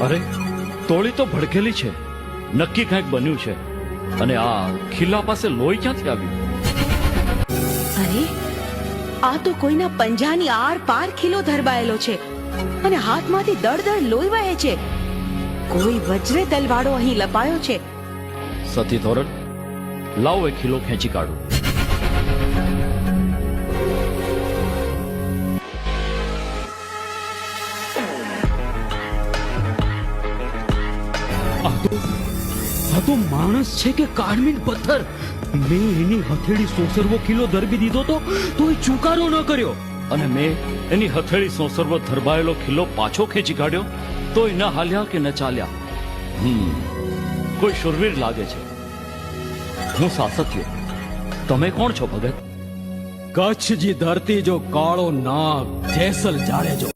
અરે તોળી તો ભડકેલી છે, નક્કી કંઈક બન્યું છે. અને આ ખીલા પાસે લોહી ક્યાંથી આવ્યું? અરે આ તો કોઈના પંજાની આર પાર ખીલો ધરબાયેલો છે અને હાથમાંથી દળદળ લોહી વહે છે. કોઈ વજ્રે તલવાળો અહીં લપાયો છે. સતી ધોરણ, લાવો એ ખીલો ખેંચી કાઢું. આ તો માણસ છે કે કાળમીન પથ્થર? મેં એની હથેળી સોસરવો કિલો ધરબી દીધો તો એ ચુકારો ન કર્યો, અને મેં એની હથેળી સોસરવો ધરબાયેલો ખીલો પાછો ખેંચી કાઢ્યો તોય ન હાલ્યા કે ન ચાલ્યા. કોઈ શુરવીર લાગે છે. હું સાસત્ય. તમે કોણ છો ભગત? કચ્છ જી ધરતી જો કાળો નાગ જેસલ જાડેજો.